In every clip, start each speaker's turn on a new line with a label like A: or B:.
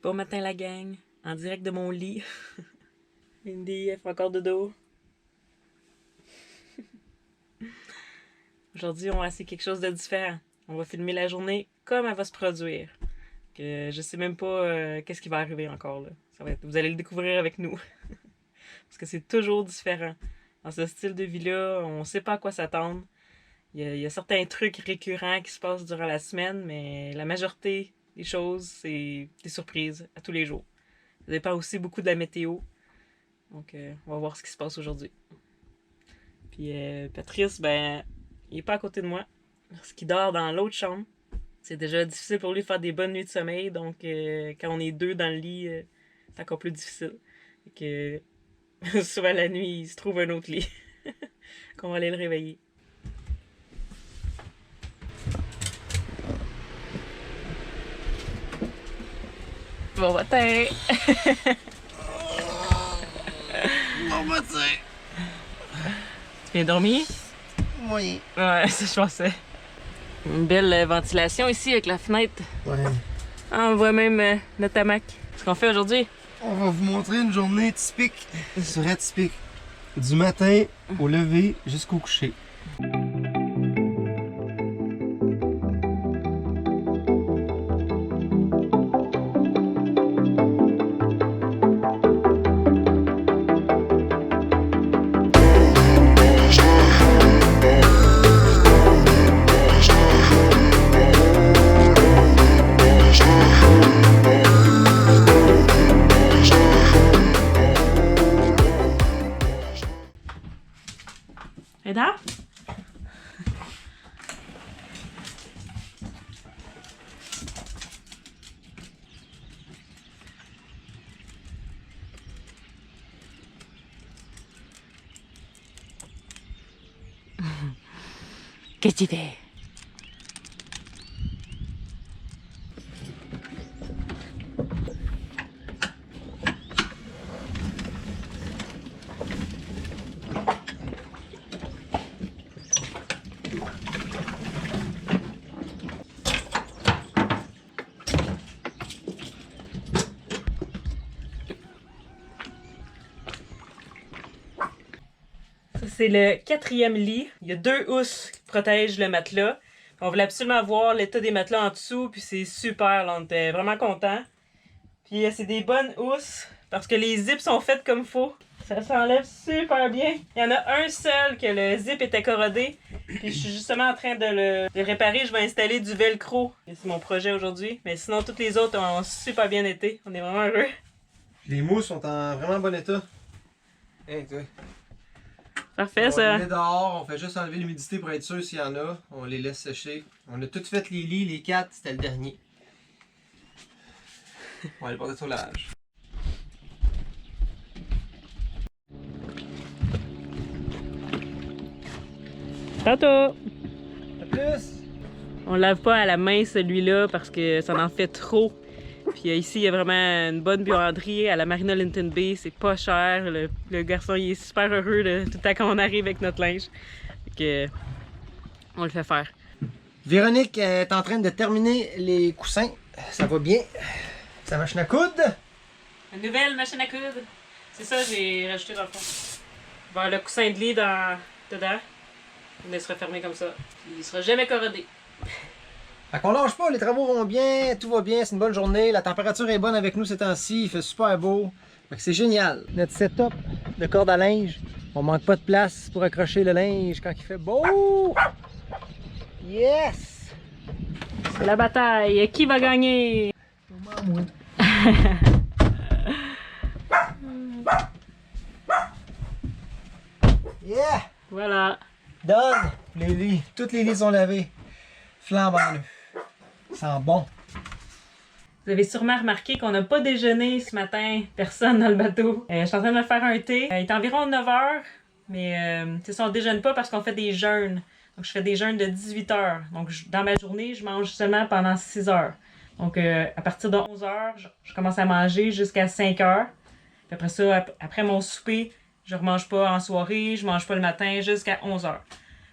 A: Bon matin la gang, en direct de mon lit. Lindy, elle fait encore de dos. Aujourd'hui, on va essayer quelque chose de différent. On va filmer la journée comme elle va se produire. Que je sais même pas qu'est-ce qui va arriver encore là. Vous allez le découvrir avec nous. Parce que c'est toujours différent. Dans ce style de vie-là, on sait pas à quoi s'attendre. Il y a certains trucs récurrents qui se passent durant la semaine, mais la majorité des choses, c'est des surprises à tous les jours. Ça dépend aussi beaucoup de la météo. Donc, on va voir ce qui se passe aujourd'hui. Puis, Patrice, ben, il est pas à côté de moi. Parce qu'il dort dans l'autre chambre. C'est déjà difficile pour lui de faire des bonnes nuits de sommeil. Donc, quand on est deux dans le lit, c'est encore plus difficile. Et que souvent la nuit, il se trouve un autre lit. Qu'on va aller le réveiller. Bon matin!
B: Bon matin!
A: Tu viens dormir?
B: Oui.
A: Ouais, ça je pensais. Une belle ventilation ici avec la fenêtre.
B: Ouais.
A: Ah, on voit même notre hamac. Ce qu'on fait aujourd'hui?
B: On va vous montrer une journée typique. Ce serait typique. Du matin au lever jusqu'au coucher.
A: Eda? Qu'est-ce que tu fais? Ça, c'est le 4e lit. Il y a 2 housses qui protègent le matelas. On voulait absolument voir l'état des matelas en dessous, puis c'est super, là, on était vraiment contents. Puis c'est des bonnes housses, parce que les zips sont faites comme faut. Ça s'enlève super bien. Il y en a un seul que le zip était corrodé, puis je suis justement en train de le réparer. Je vais installer du velcro. C'est mon projet aujourd'hui. Mais sinon, toutes les autres ont super bien été. On est vraiment heureux.
B: Les mousses sont en vraiment bon état. Hey, toi.
A: Parfait,
B: On
A: ça.
B: les met dehors, on fait juste enlever l'humidité pour être sûr s'il y en a. On les laisse sécher. On a tout fait les lits, les 4, c'était le dernier. On va aller porter sur l'âge.
A: Tantôt!
B: À plus!
A: On lave pas à la main celui-là parce que ça en fait trop. Puis ici, il y a vraiment une bonne buanderie à la Marina Linton Bay. C'est pas cher. Le garçon, il est super heureux tout le temps quand on arrive avec notre linge. Fait que, on le fait faire.
B: Véronique est en train de terminer les coussins. Ça va bien. Sa machine à coudre.
A: Une nouvelle machine à coudre. C'est ça, j'ai rajouté dans le fond. Vers le coussin de lit dedans. Il sera fermé comme ça. Il sera jamais corrodé.
B: Fait qu'on lâche pas, les travaux vont bien, tout va bien, c'est une bonne journée, la température est bonne avec nous ces temps-ci, il fait super beau. Fait que c'est génial. Notre setup de corde à linge, on manque pas de place pour accrocher le linge quand il fait beau. Yes!
A: C'est la bataille. Qui va gagner?
B: Moi. Yeah!
A: Voilà.
B: Done! Les lits, tous les lits sont lavés. Flambant neuf. Sent bon.
A: Vous avez sûrement remarqué qu'on n'a pas déjeuné ce matin, personne dans le bateau. Je suis en train de me faire un thé. Il est environ 9 h, mais c'est ça, on déjeune pas parce qu'on fait des jeûnes. Donc je fais des jeûnes de 18 h. Donc dans ma journée, je mange seulement pendant 6 heures. Donc à partir de 11 h, je commence à manger jusqu'à 5 h. Puis après ça, après mon souper, je ne remange pas en soirée, je mange pas le matin jusqu'à 11 h.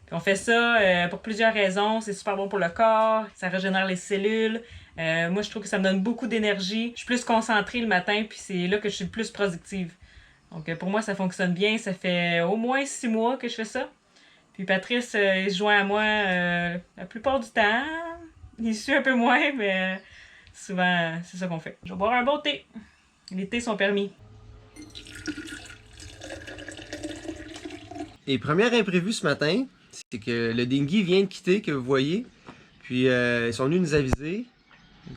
A: Puis on fait ça pour plusieurs raisons. C'est super bon pour le corps, ça régénère les cellules. Moi, je trouve que ça me donne beaucoup d'énergie. Je suis plus concentrée le matin, puis c'est là que je suis le plus productive. Donc, pour moi, ça fonctionne bien. Ça fait au moins 6 mois que je fais ça. Puis Patrice, il se joint à moi la plupart du temps. Il suit un peu moins, mais souvent, c'est ça qu'on fait. Je vais boire un bon thé. Les thés sont permis.
B: Et première imprévue ce matin, c'est que le dinghy vient de quitter, que vous voyez. Puis ils sont venus nous aviser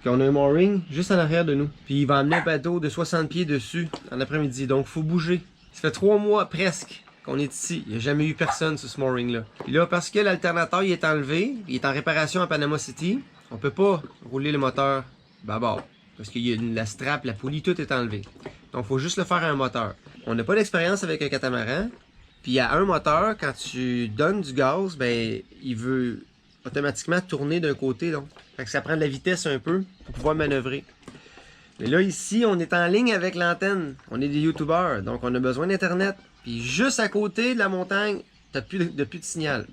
B: qu'on a un mooring juste en arrière de nous. Puis il va amener un bateau de 60 pieds dessus en après-midi. Donc il faut bouger. Ça fait 3 mois presque qu'on est ici. Il n'y a jamais eu personne sur ce mooring-là. Puis là, parce que l'alternateur il est enlevé, il est en réparation à Panama City, on peut pas rouler le moteur bâbord. Parce qu'il y a la strap, la poulie, tout est enlevé. Donc il faut juste le faire à un moteur. On n'a pas d'expérience avec un catamaran. Puis il y a un moteur, quand tu donnes du gaz, ben il veut automatiquement tourner d'un côté. Donc. Fait que ça prend de la vitesse un peu pour pouvoir manœuvrer. Mais là, ici, on est en ligne avec l'antenne. On est des youtubeurs, donc on a besoin d'Internet. Puis juste à côté de la montagne, t'as plus de signal.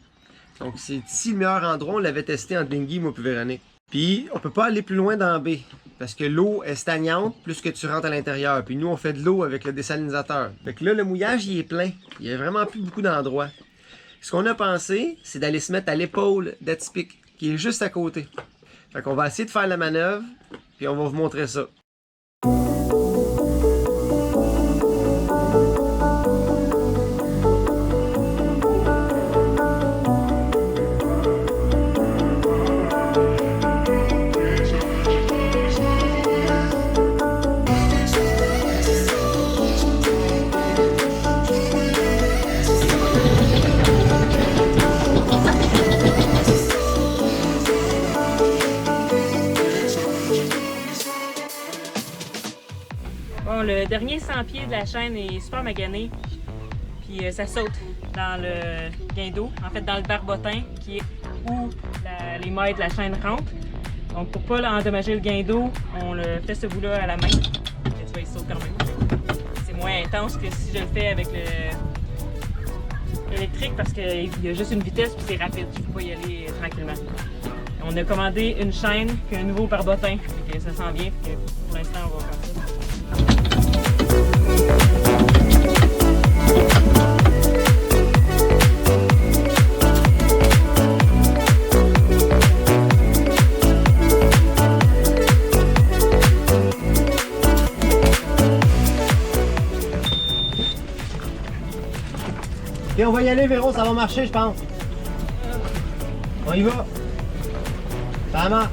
B: Donc c'est ici le meilleur endroit. On l'avait testé en dinghy, moi puis Véronique. Puis on peut pas aller plus loin dans B. Parce que l'eau est stagnante plus que tu rentres à l'intérieur. Puis nous, on fait de l'eau avec le désalinisateur. Fait que là, le mouillage, il est plein. Il y a vraiment plus beaucoup d'endroits. Ce qu'on a pensé, c'est d'aller se mettre à l'épaule d'Atipic, qui est juste à côté. Fait qu'on va essayer de faire la manœuvre, puis on va vous montrer ça.
A: Bon, le dernier 100 pieds de la chaîne est super magané. Puis ça saute dans le guindeau, en fait dans le barbotin qui est où les mailles de la chaîne rentrent. Donc pour pas endommager le guindeau, on le fait ce bout-là à la main. Et tu vois, il saute quand même. C'est moins intense que si je le fais avec l'électrique parce qu'il y a juste une vitesse puis c'est rapide. Je peux pas y aller tranquillement. On a commandé une chaîne puis un nouveau barbotin. Fait que ça sent bien. Puis pour l'instant, on va faire ça.
B: Et on va y aller, Véro, ça va marcher, je pense. On y va. Ça marche.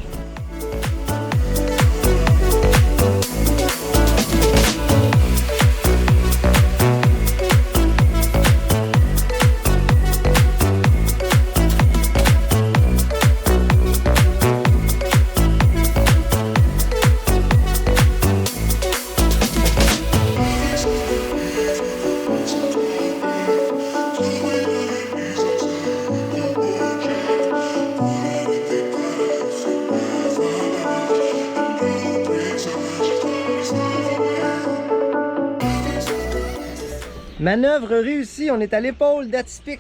B: Manœuvre réussie, on est à l'épaule d'Atipic.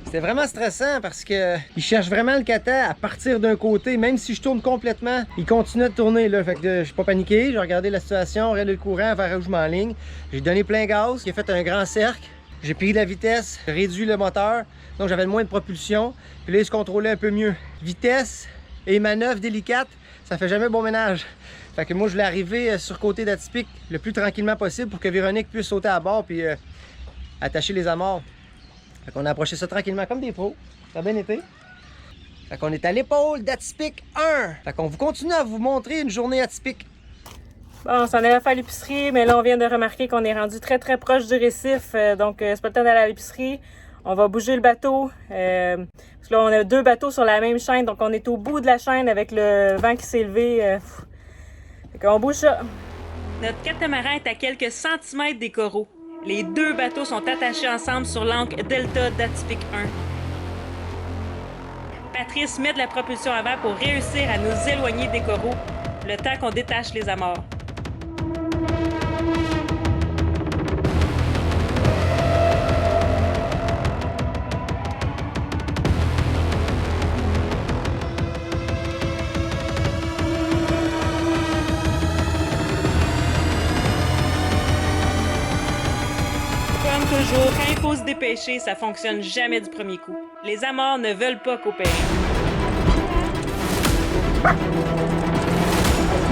B: C'était vraiment stressant parce que il cherche vraiment le kata à partir d'un côté. Même si je tourne complètement, il continue de tourner là. Fait que je suis pas paniqué, j'ai regardé la situation, regardé le courant vers où je m'enligne. J'ai donné plein gaz, j'ai fait un grand cercle. J'ai pris de la vitesse, réduit le moteur, donc j'avais moins de propulsion. Puis là, il se contrôlait un peu mieux. Vitesse et manœuvre délicate, ça fait jamais bon ménage. Fait que moi, je voulais arriver sur le côté d'Atipic le plus tranquillement possible pour que Véronique puisse sauter à bord puis attacher les amarres. Fait qu'on a approché ça tranquillement comme des pros. Ça a bien été. Fait qu'on est à l'épaule d'Atipic 1. Fait qu'on vous continue à vous montrer une journée atypique.
A: Bon, on s'en allait faire l'épicerie, mais là, on vient de remarquer qu'on est rendu très proche du récif. Donc, c'est pas le temps d'aller à l'épicerie. On va bouger le bateau. Parce que là, on a 2 bateaux sur la même chaîne. Donc, on est au bout de la chaîne avec le vent qui s'est levé. Fait qu'on bouge ça. Notre catamaran est à quelques centimètres des coraux. Les 2 bateaux sont attachés ensemble sur l'ancre Delta d'Atipic 1. Patrice met de la propulsion avant pour réussir à nous éloigner des coraux, le temps qu'on détache les amarres. toujours, quand il faut se dépêcher, ça fonctionne jamais du premier coup. Les amarres ne veulent pas coopérer.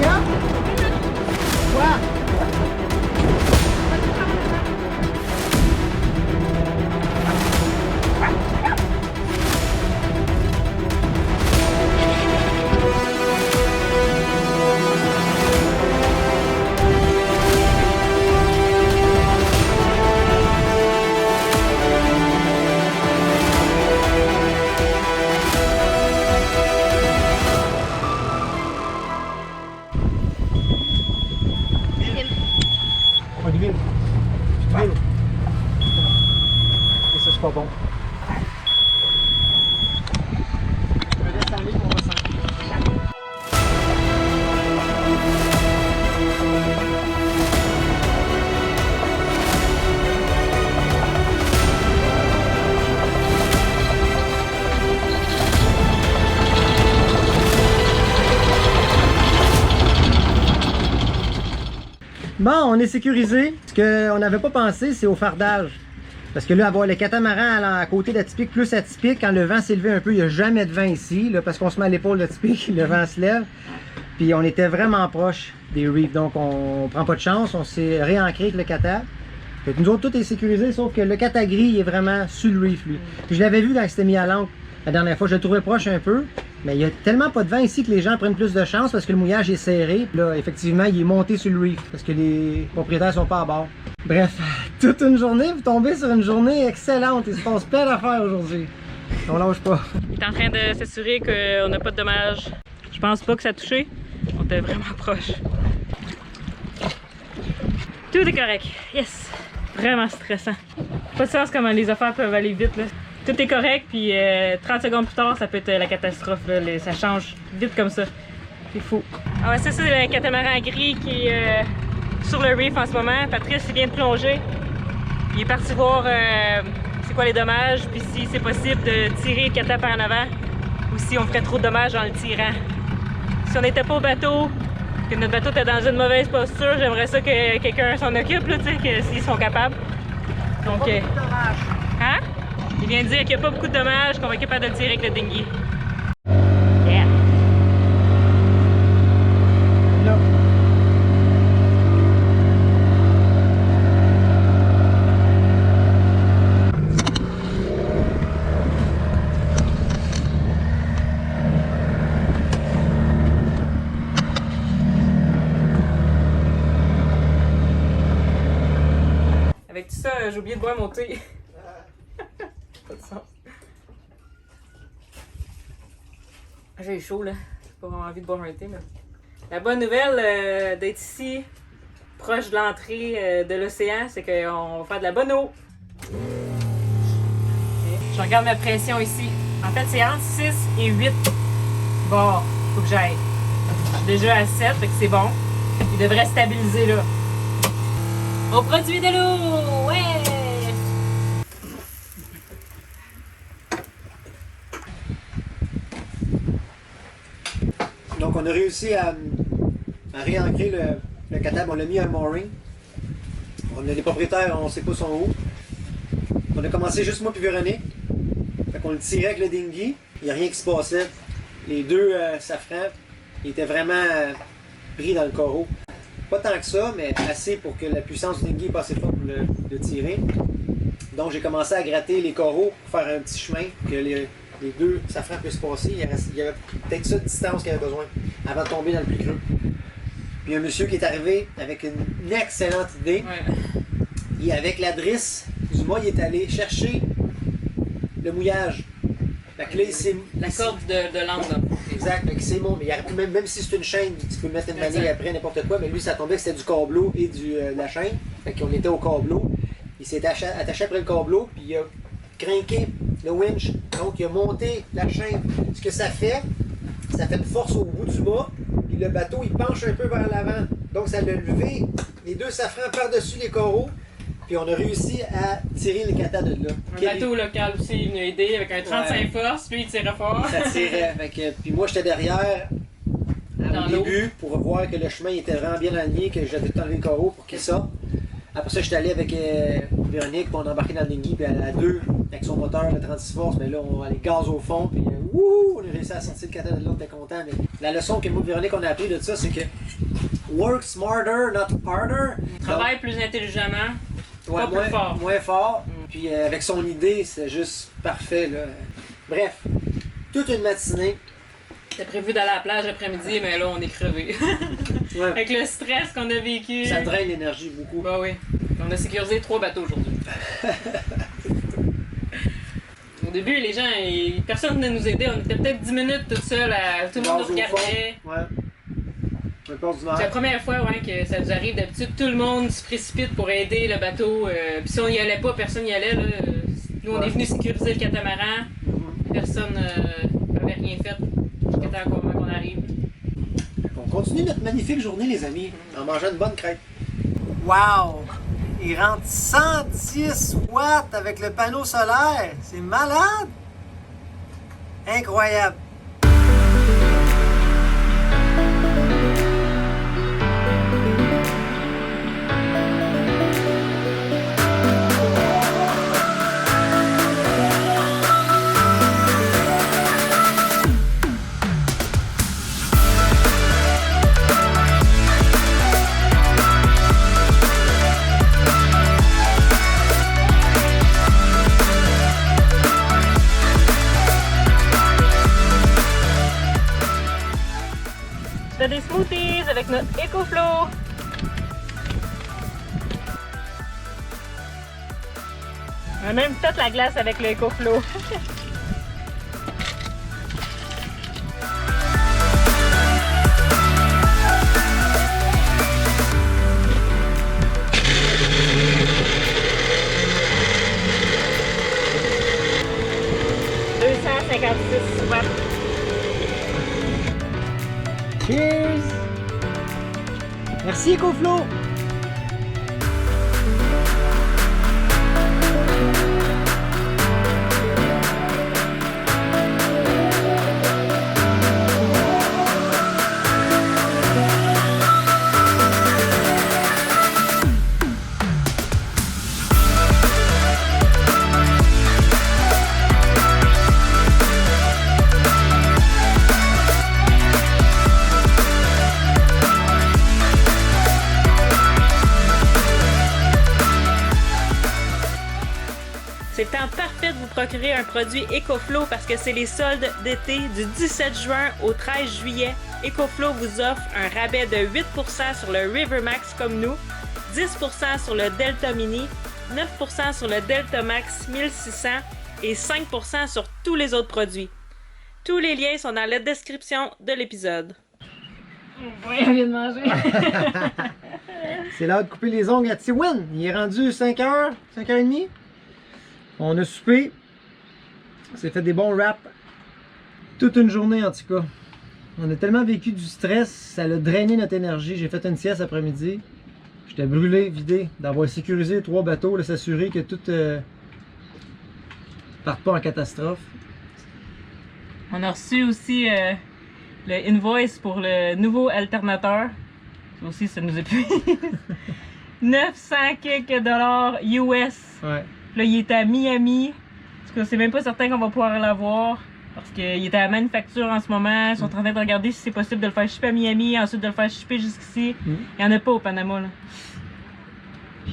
B: Tiens! Quoi? On y vient. Et ça, c'est pas bon. Je me laisse aller pour on va sentir. Bon, on est sécurisé. Ce qu'on n'avait pas pensé, c'est au fardage. Parce que là, avoir le catamaran à côté d'Atypique plus Atypique, quand le vent s'est levé un peu, il n'y a jamais de vent ici, là, parce qu'on se met à l'épaule d'Atypique, le vent se lève. Puis on était vraiment proche des reefs, donc on prend pas de chance, on s'est réancré avec le cata. Fait que nous autres, tout est sécurisé, sauf que le cata gris, il est vraiment sur le reef, lui. Puis je l'avais vu quand il s'était mis à l'ancre la dernière fois, je le trouvais proche un peu, mais il y a tellement pas de vent ici que les gens prennent plus de chance parce que le mouillage est serré. Puis là, effectivement, il est monté sur le reef parce que les propriétaires sont pas à bord. Bref, toute une journée, vous tombez sur une journée excellente. Il se passe plein d'affaires aujourd'hui. On lâche pas.
A: Il est en train de s'assurer qu'on n'a pas de dommages. Je pense pas que ça a touché. On était vraiment proche. Tout est correct. Yes! Vraiment stressant. Pas de sens comment les affaires peuvent aller vite, là. Tout est correct, puis 30 secondes plus tard, ça peut être la catastrophe. Là. Ça change vite comme ça. C'est fou. Ah ouais, ça, c'est le catamaran gris qui est sur le reef en ce moment. Patrice, il vient de plonger. Il est parti voir c'est quoi les dommages, puis si c'est possible de tirer le cata par en avant, ou si on ferait trop de dommages en le tirant. Si on n'était pas au bateau, que notre bateau était dans une mauvaise posture, j'aimerais ça que quelqu'un s'en occupe, là, s'ils sont capables. Donc, hein? Il vient de dire qu'il n'y a pas beaucoup de dommages, qu'on va être capable de le tirer avec le dinghy. Yeah!
B: Là.
A: Avec tout ça, j'ai oublié de boire mon thé. Pas de sens. J'ai chaud là, j'ai pas vraiment envie de boire un thé, mais... La bonne nouvelle d'être ici, proche de l'entrée de l'océan, c'est qu'on va faire de la bonne eau. Je regarde ma pression ici. En fait, c'est entre 6 et 8 bars. Faut que j'aille. Je suis déjà à 7, fait que c'est bon. Il devrait stabiliser là. On produit de l'eau! Ouais!
B: Donc on a réussi à réancrer le catab, on l'a mis à un mooring. Les propriétaires, on sait pas son où. On a commencé juste moi puis Véronique. Fait qu'on le tirait avec le dinghy, il n'y a rien qui se passait. Les deux safrans, ils étaient vraiment pris dans le coraux. Pas tant que ça, mais assez pour que la puissance du dinghy est pas assez forte pour le tirer. Donc j'ai commencé à gratter les coraux pour faire un petit chemin, que les deux safrans puissent passer. Il y avait peut-être ça de distance qu'il avait besoin avant de tomber dans le plus creux. Puis il y a un monsieur qui est arrivé avec une excellente idée.
A: Ouais.
B: Et avec la drisse du mât, il est allé chercher le mouillage. Fait que là,
A: La corde de l'angle.
B: Exact, fait que c'est bon. Mais il aurait pu même si c'est une chaîne, tu peux mettre une manille après, n'importe quoi, mais lui, ça tombait que c'était du câbleau et de la chaîne. Fait qu'on était au câbleau. Il s'est attaché après le câbleau, puis il a crinqué le winch. Donc, il a monté la chaîne. Ce que ça fait une force au bout du mât, puis le bateau, il penche un peu vers l'avant. Donc, ça l'a levé les deux safrans par-dessus les coraux, puis on a réussi à tirer le cata de là.
A: Un bateau local aussi, il nous a aidé avec un 35 force, lui il tirait fort.
B: Ça tirait. Puis moi, j'étais derrière au début pour voir que le chemin était vraiment bien aligné, que j'avais enlevé le coraux pour qu'il sorte. Après ça, j'étais allé avec Véronique, puis on a embarqué dans le dinghy, puis à deux, avec son moteur, le 36 forces, mais là, on a les gaz au fond, puis wouhou, on a réussi à sortir le cadet de l'autre, on était content. Mais la leçon que moi et Véronique, on a appris de ça, c'est que work smarter, not harder.
A: Travaille
B: Donc,
A: plus intelligemment,
B: ouais,
A: pas plus fort.
B: moins fort. Puis avec son idée, c'est juste parfait, là. Bref, toute une matinée.
A: C'était prévu d'aller à la plage l'après-midi, mais là, on est crevé.
B: Ouais.
A: Avec le stress qu'on a vécu.
B: Ça draine l'énergie beaucoup.
A: Bah oui. On a sécurisé 3 bateaux aujourd'hui. Au début, les gens, personne ne venait nous aider. On était peut-être 10 minutes tout seul, tout le monde nous regardait.
B: Ouais.
A: C'est la première fois que ça nous arrive. D'habitude, tout le monde se précipite pour aider le bateau. Puis si on n'y allait pas, personne n'y allait. Là. Nous, on est venu sécuriser le catamaran. Personne n'avait rien fait. Jusqu'à temps qu'on arrive.
B: On continue notre magnifique journée, les amis, en mangeant une bonne crêpe. Wow! Il rentre 110 watts avec le panneau solaire. C'est malade! Incroyable!
A: On fait des smoothies avec notre EcoFlow. On a même fait la glace avec le EcoFlow. Watts.
B: Cheers! Merci EcoFlow!
A: C'est le temps parfait de vous procurer un produit EcoFlow parce que c'est les soldes d'été du 17 juin au 13 juillet. EcoFlow vous offre un rabais de 8% sur le Rivermax comme nous, 10% sur le Delta Mini, 9% sur le Delta Max 1600 et 5% sur tous les autres produits. Tous les liens sont dans la description de l'épisode. Oui, on vient de manger.
B: C'est l'heure de couper les ongles à Tiwin. Il est rendu 5h, 5h30. On a soupé. On s'est fait des bons wraps. Toute une journée en tout cas. On a tellement vécu du stress, ça a drainé notre énergie. J'ai fait une sieste après-midi. J'étais brûlé, vidé, d'avoir sécurisé 3 bateaux, de s'assurer que tout parte pas en catastrophe.
A: On a reçu aussi le invoice pour le nouveau alternateur. Ça aussi, ça nous épuise. 900 quelques dollars US.
B: Ouais.
A: Là, il est à Miami. En tout cas, c'est même pas certain qu'on va pouvoir l'avoir. Parce qu'il est à la manufacture en ce moment. Ils sont en train de regarder si c'est possible de le faire shipper à Miami, ensuite de le faire shipper jusqu'ici. Il n'y en a pas au Panama, là.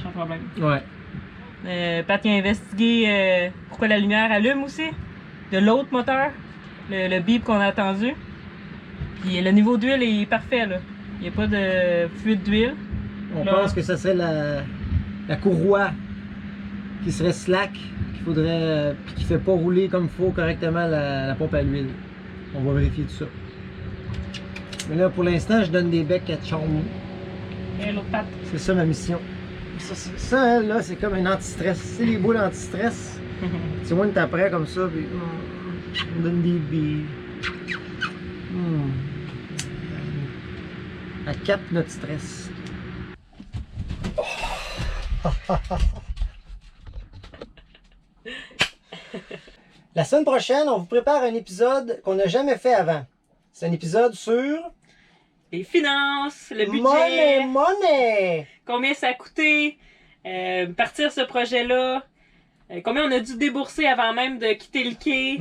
A: Sans problème.
B: Ouais.
A: Pat a investigué pourquoi la lumière allume aussi. De l'autre moteur. Le bip qu'on a attendu. Puis le niveau d'huile est parfait, là. Il n'y a pas de fuite d'huile.
B: On
A: là,
B: pense que ça serait la courroie qui serait slack, qu'il faudrait, puis qui fait pas rouler comme il faut correctement la pompe à l'huile. On va vérifier tout ça. Mais là, pour l'instant, je donne des becs à Chong.
A: et l'autre patte.
B: C'est ça ma mission. Ça là, c'est comme un anti-stress. C'est les boules anti-stress. C'est moins que t'es prêt comme ça, puis on donne des billes. Elle capte notre stress. La semaine prochaine, on vous prépare un épisode qu'on n'a jamais fait avant. C'est un épisode sur...
A: Les finances, le budget,
B: Money!
A: combien ça a coûté, partir ce projet-là. Combien on a dû débourser avant même de quitter le quai.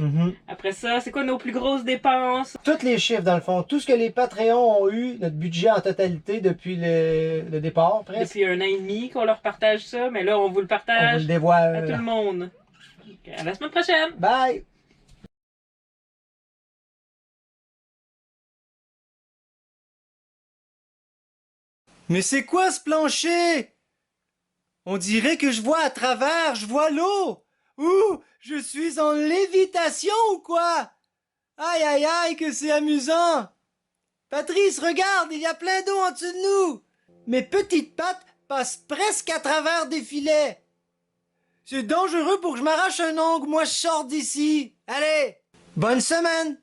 A: Après ça, c'est quoi nos plus grosses dépenses?
B: Tous les chiffres, dans le fond. Tout ce que les Patreons ont eu, notre budget en totalité depuis le départ, presque.
A: Depuis 1 an et demi qu'on leur partage ça, mais là, on vous le
B: On
A: partage
B: vous le dévoile.
A: à tout le monde. Donc, à la semaine prochaine!
B: Bye! Mais c'est quoi ce plancher? On dirait que je vois à travers, je vois l'eau. Ouh, je suis en lévitation ou quoi? Aïe aïe aïe, que c'est amusant. Patrice, regarde, il y a plein d'eau en dessous de nous. Mes petites pattes passent presque à travers des filets. C'est dangereux pour que je m'arrache un ongle, moi je sors d'ici. Allez, bonne semaine.